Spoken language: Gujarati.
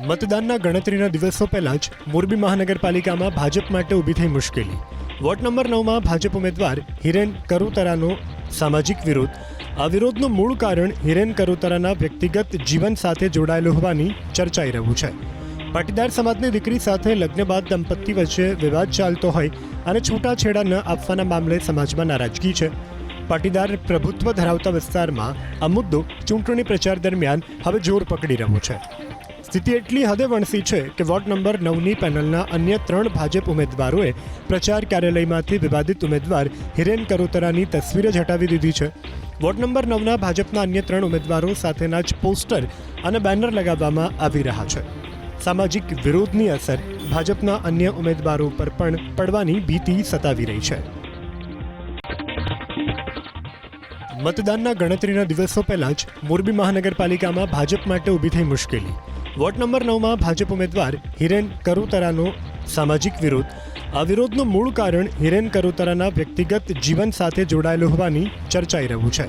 મતદાનના ગણતરીના દિવસો પહેલા જ મોરબી મહાનગરપાલિકામાં ભાજપ માટે ઊભી થઈ મુશ્કેલી. વોર્ડ નંબર 9માં ભાજપ ઉમેદવાર હિરેન કરુતરાનો સામાજિક વિરોધ. આ વિરોધનું મૂળ કારણ હિરેન કરુતરાના વ્યક્તિગત જીવન સાથે જોડાયેલું હોવાની ચર્ચાઈ રહ્યું છે. પાટીદાર સમાજની દીકરી સાથે લગ્ન બાદ દંપતી વચ્ચે વિવાદ ચાલતો હોય અને છૂટાછેડા ન આપવાના મામલે સમાજમાં નારાજગી છે. પાટીદાર પ્રભુત્વ ધરાવતા વિસ્તારમાં આ મુદ્દો ચૂંટણી પ્રચાર દરમિયાન હવે જોર પકડી રહ્યો છે. સ્થિતિ એટલી હદે વણસી છે કે વોર્ડ નંબર 9ની પેનલના અન્ય 3 ભાજપ ઉમેદવારોએ પ્રચાર કાર્યાલયમાંથી વિવાદિત ઉમેદવાર હિરેન કરુતરાની તસવીર જ હટાવી દીધી છે. વોર્ડ નંબર 9ના ભાજપના અન્ય 3 ઉમેદવારો સાથેના જ પોસ્ટર અને બેનર લગાવવામાં આવી રહ્યા છે. સામાજિક વિરોધની અસર ભાજપના અન્ય ઉમેદવારો પર પણ પડવાની ભીતિ સતાવી રહી છે. મતદાનના ગણતરીના દિવસો પહેલા જ મોરબી મહાનગરપાલિકામાં ભાજપ માટે ઊભી થઈ મુશ્કેલી. વોર્ડ નંબર 9માં ભાજપ ઉમેદવાર હિરેન કરુતરાનો સામાજિક વિરોધ. આ વિરોધનું મૂળ કારણ હિરેન કરુતરાના વ્યક્તિગત જીવન સાથે જોડાયેલું હોવાની ચર્ચાઈ રહ્યું છે.